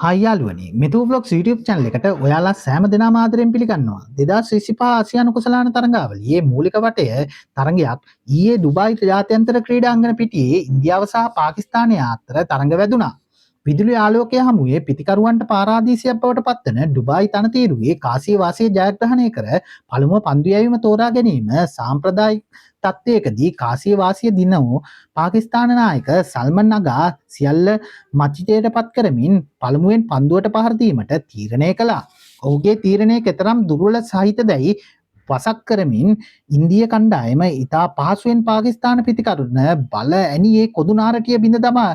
Hi යාළුවනි මෙතු blogs YouTube channel එකට ඔයාලා සෑම දෙනාම ආදරෙන් පිළිගන්නවා 2025 ආසියානු කුසලාන තරඟාවලියේ මූලික වටය තරඟයක් ඊයේ දුබායි ජාත්‍යන්තර ක්‍රීඩාංගණ පිටියේ ඉන්දියාව සහ පාකිස්තානය අතර තරඟ වැදුණා. විදුලි ආලෝකය හමුවේ පිතිකරුවන්ට පාරාදීසියක් බවට පත්වන ඩුබායි තනතීරුවේ කාසිය වාසිය ජයග්‍රහණය කර පළමුව පන්දු යැවීම තෝරා ගැනීම සාම්ප්‍රදායික තත්ත්වයකදී කාසිය වාසිය දිනවූ පාකිස්තාන නායක සල්මන් නගා සියල්ල මචිතයට පත් කරමින් පළමුවෙන් පන්දුවට පහර දීමට තීරණය කළා. ඔහුගේ තීරණය කෙතරම් දුර්වල සහිතදැයි වසක් කරමින් ඉන්දිය කණ්ඩායම ඉතා පහසුවෙන් පාකිස්තාන පිතිකරුණ බල ඇනියේ කොදු නාරටිය බිඳ දමා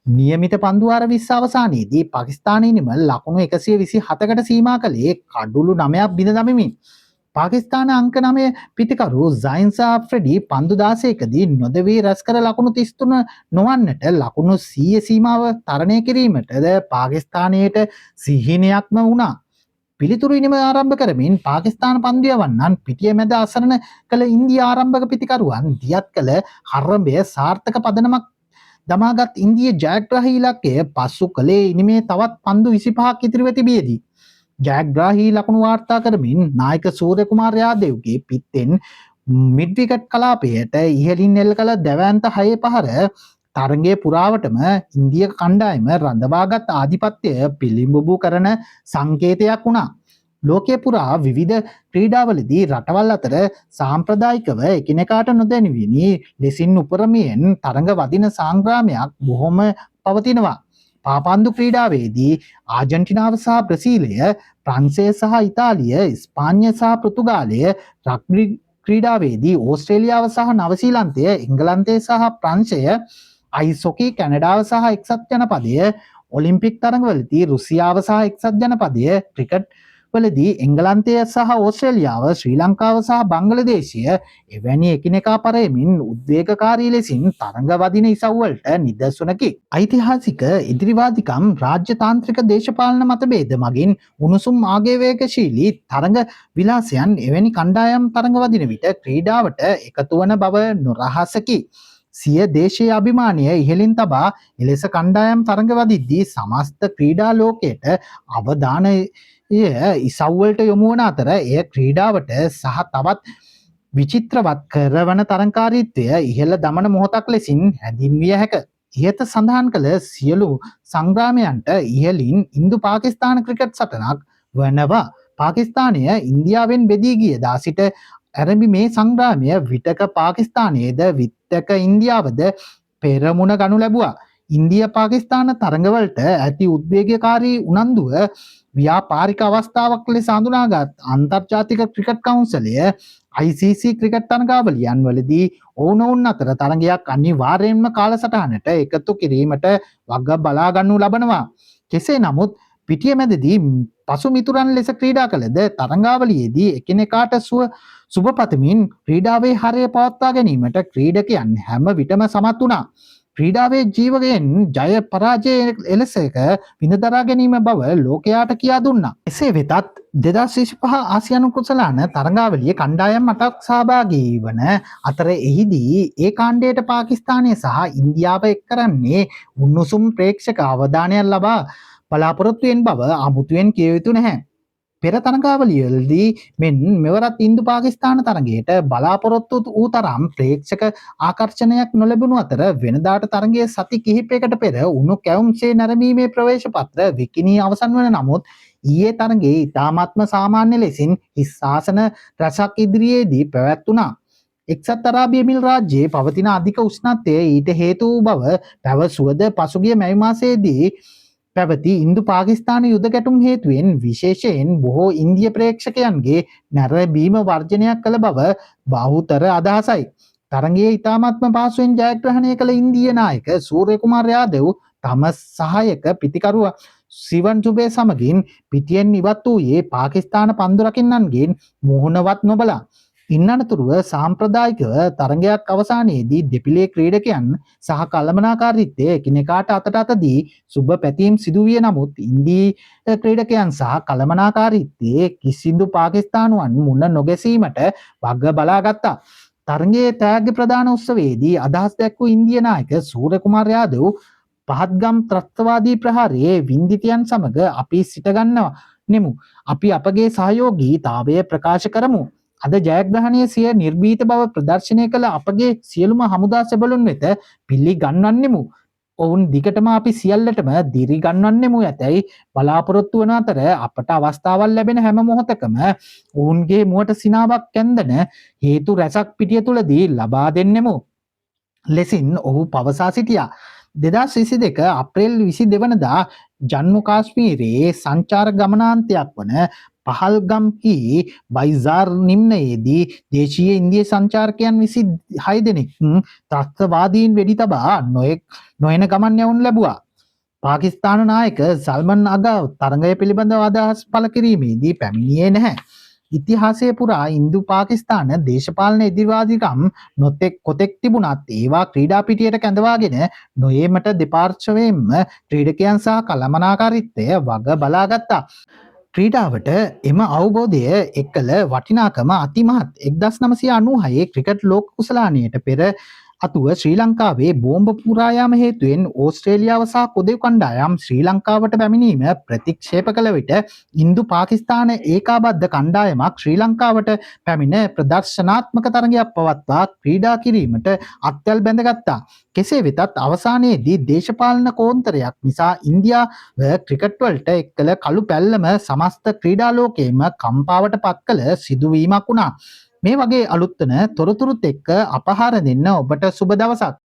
නියමිත පන්දුවාර 20 අවසානයේදී පාකිස්තානීනිම ලකුණු 127කට සීමා කළේ කඩුළු 9ක් බිඳ දමමින්. පාකිස්තාන අංක 9 පිතිකරු සයින්ස් ආෆ්‍රෙඩි පන්දු 16කදී නොදවී රැස් කර ලකුණු 33 නොවන්නට ලකුණු 100 සීමාව තරණය කිරීමටද පාකිස්තානයට සිහිනයක්ම වුණා. පිළිතුරු ඉනිම ආරම්භ කරමින් පාකිස්තාන පන්දු යවන්නන් පිටිය මැද අසරණ කළ ඉන්දියා ආරම්භක පිතිකරුවන් දියත් කළ හරඹය සාර්ථක පදනමක් දමාගත් ඉන්දිය ජයග්‍රාහී ඉලක්කය පසු කළේ ඉනිමේ තවත් පන්දු 25ක් ඉතිරිව තිබියදී. ජයග්‍රාහී ලකුණු වාර්තා කරමින් නායක සූර්ය කුමාර යාදව්ගේ පිත්තෙන් මිඩ් විකට් කලාපයට ඉහළින් එල්ල කළ දැවැන්ත 6 පහර තරගයේ පුරාවටම ඉන්දිය කණ්ඩායම රඳවාගත් ආධිපත්‍යය පිළිඹු කරන සංකේතයක් වුණා. ලෝකයේ පුරා විවිධ ක්‍රීඩාවලදී රටවල් අතර සාම්ප්‍රදායිකව එකිනෙකාට නොදැනුවිනි ලෙසින් උපරමයෙන් තරඟ වදින සංග්‍රාමයක් බොහොම පවතිනවා. පාපන්දු ක්‍රීඩාවේදී ආජන්ටිනාව සහ බ්‍රසීලය, ප්‍රංශය සහ ඉතාලිය, ස්පාඤ්ඤ සහ පෘතුගාලය, රග්බි ක්‍රීඩාවේදී ඕස්ට්‍රේලියාව සහ නවසීලන්තය, එංගලන්තය සහ ප්‍රංශය, අයිස් හොකි කැනඩාව සහ එක්සත් ජනපදය, ඔලිම්පික් තරඟවලදී රුසියාව සහ එක්සත් ජනපදය, ක්‍රිකට් වලදී එංගලන්තය සහ ඕස්ට්‍රේලියාව, ශ්‍රී ලංකාව සහ බංගලදේශය එවැනි එකිනෙකා පරයමින් උද්වේගකාරී ලෙසින් තරඟ වදින ඉසව්වලට නිදසුනකි. ඓතිහාසික ඉදිරිවාදිකම් රාජ්‍යතාන්ත්‍රික දේශපාලන මතභේද මගින් උණුසුම් ආගේවේගශීලී තරඟ විලාසයන් එවැනි කණ්ඩායම් තරඟ වදින විට ක්‍රීඩාවට එකතු වන බව නොරහසකි. සිය දේශීය අභිමානය ඉහළින් තබා එලෙස කණ්ඩායම් තරඟ වදිද්දී සමස්ත ක්‍රීඩා ලෝකයට අවධානය ඉසව්වලට යොමු වන අතර එය ක්‍රීඩාවට සහ තවත් විචිත්‍රවත් කරවන තරංකාරීත්වය ඉහළ දමන මොහොතක් ලෙසින් හැඳින්විය හැක. ඉහත සඳහන් කළ සියලු සංග්‍රාමයන්ට ඉහළින් ඉන්දු පාකිස්තාන ක්‍රිකට් සටනක් වනවා. පාකිස්තානය ඉන්දියාවෙන් බෙදී ගිය දා සිට ඇරඹි මේ සංග්‍රාමය විටක පාකිස්තානයේද විටක ඉන්දියාවද පෙරමුණ ගනු ලැබුවා. ඉන්දිය පාකිස්තාන තරඟවලට ඇති උද්වේගකාරී උනන්දුව ව්‍යාපාරික අවස්ථාවක් ලෙස හඳුනාගත් අන්තර්ජාතික ක්‍රිකට් කවුන්සිලය ICC ක්‍රිකට් තරඟාවලියන් වලදී ඔවුනොවුන් අතර තරඟයක් අනිවාර්යයෙන්ම කාලසටහනට එකතු කිරීමට වග බලා ගන්නු ලබනවා. කෙසේ නමුත් පිටිය මැදදී පසු මිතුරන් ලෙස ක්‍රීඩා කළද තරඟාවලියේදී එකිනෙකාට සුබ පතමින් ක්‍රීඩාවේ හරය පවත්වා ගැනීමට ක්‍රීඩකයන් හැම විටම සමත් වුණා. ක්‍රීඩාවේ ජීවකයන් ජය පරාජය එලෙසක විඳදරා ගැනීම බව ලෝකයාට කියා දුන්නා. එසේ වෙතත් 2025 ආසියානු කුසලාන තරඟාවලියේ කණ්ඩායම් 8ක් සහභාගී වන අතර එහිදී ඒ කාණ්ඩයට පාකිස්තානය සහ ඉන්දියාව එක් කරන්නේ උණුසුම් ප්‍රේක්ෂක අවධානයක් ලබා බලාපොරොත්තු වෙන බව අමුතුවෙන් කිය යුතු නැහැ. පෙර තරඟාවලියේදී මෙන් මෙවරත් ඉන්දු පාකිස්තාන තරගයට බලාපොරොත්තු වූ තරම් ප්‍රේක්ෂක ආකර්ෂණයක් නොලැබුණු අතර වෙනදාට තරගයේ සති කිහිපයකට පෙර උණු කැවුම්සේ නැරඹීමේ ප්‍රවේශ පත්‍ර විකිණී අවසන් වන නමුත් ඊයේ තරගයේ ඉතාමත්ම සාමාන්‍ය ලෙසින් හිස් ආසන රැසක් ඉදිරියේදී පැවැත්වුණා. එක්සත් අරාබි එමිල් රාජ්‍යයේ පවතින අධික උෂ්ණත්වය ඊට හේතු වූ බව පැවසුවද පසුගිය මැයි මාසයේදී පැවති ඉන්දු පාකිස්තාන යුද ගැටුම් හේතුවෙන් විශේෂයෙන් බොහෝ ඉන්දිය ප්‍රේක්ෂකයන්ගේ නැරඹීම වර්ජනයක් කළ බව බහුතර අදහසයි. තරගයේ ඉතාමත්ම පහසුවෙන් ජයග්‍රහණය කළ ඉන්දිය නායක සූර්ය කුමාර යාදව් තම සහායක පිතිකරුවා සිවන් සුබේ සමගින් පිටියෙන් ඉවත් වූයේ පාකිස්තාන පන්දු රකින්නන්ගෙන් මුහුණවත් නොබලා. ඉන්නතුරුව සාම්ප්‍රදායිකව තරගයක් අවසානයේදී දෙපිලේ ක්‍රීඩකයන් සහ කළමනාකාරීත්වය එකිනෙකාට අතට අතදී සුබ පැතීම් සිදුවිය නමුත් ඉන්දී ක්‍රීඩකයන් සහ කළමනාකාරීත්වයේ කිසිදු පාකිස්තානුවන් මුණ නොගැසීමට වග බලාගත්තා. තරගයේ තෑග්ග ප්‍රදාන උත්සවයේදී අදහස් දැක්වූ ඉන්දිය නායක සූර්ය කුමාර යාදව් පහත්ගම් ත්‍රස්තවාදී ප්‍රහාරයේ වින්දිතයන් සමග අපි සිටගන්නවා නෙමු. අපි අපගේ සහයෝගීතාවය ප්‍රකාශ කරමු. අද ජයග්‍රහණය සිය නිර්භීත බව ප්‍රදර්ශනය කළ අපගේ සියලුම හමුදා සෙබළුන් වෙත පිළිගන්වන්නෙමු. ඔවුන් දිගටම අපි සියල්ලටම දිරිගන්වන්නෙමු ඇතැයි බලාපොරොත්තු වන අතර අපට අවස්ථාවල් ලැබෙන හැම මොහොතකම ඔවුන්ගේ මුවට සිනාවක් කැන්දන හේතු රැසක් පිටිය තුළදී ලබා දෙන්නෙමු. ලෙසින් ඔහු පවසා සිටියා. 2022 අප්‍රේල් 22 වනදා ජම්මු කාශ්මීරයේ සංචාර ගමනාන්තයක් වන පහල්ගම්හි බයිසාර් නිම්නයේදී දේශීය ඉන්දිය සංචාරකයන් 26 දෙනෙක් ත්‍රස්තවාදීන් වෙඩි තබා නොයන ගමන් යවනු ලැබුවා. පාකිස්තාන නායක සල්මන් අගා තරඟය පිළිබඳව අදහස් පළ කිරීමේදී පැමිණියේ නැහැ. ඉතිහාසය පුරා ඉන්දු පාකිස්තාන දේශපාලන එදිරිවාදිකම් කොතෙක් තිබුණත් ඒවා ක්‍රීඩා පිටියට කැඳවාගෙන නොයීමට දෙපාර්ශ්වයෙන්ම ක්‍රීඩකයන් සහ කළමනාකාරීත්වය වග බලාගත්තා. ක්‍රීඩාවට එම අවබෝධය එක්කල වටිනාකම අතිමහත්. 1996 ක්‍රිකට් ලෝක කුසලානයට පෙර අතුව ශ්‍රී ලංකාවේ බෝම්බ පුරායාම හේතුවෙන් ඕස්ට්‍රේලියාව සහ කොදෙව් කණ්ඩායම් ශ්‍රී ලංකාවට පැමිණීම ප්‍රතික්ෂේප කළ විට ඉන්දු පාකිස්තාන ඒකාබද්ධ කණ්ඩායමක් ශ්‍රී ලංකාවට පැමිණ ප්‍රදර්ශනාත්මක තරගයක් පවත්වා ක්‍රීඩා කිරීමට අත්වැල් බැඳගත්තා. කෙසේ වෙතත් අවසානයේදී දේශපාලන කෝන්තරයක් නිසා ඉන්දියාව ක්‍රිකට් වලට එක්කල කළු පැල්ලම සමස්ත ක්‍රීඩා ලෝකයේම කම්පාවට පත් කළ සිදුවීමක් වුණා. මේ වගේ අලුත්වන තොරතුරුත් එක්ක අපහාර දෙන්න ඔබට සුබ දවසක්.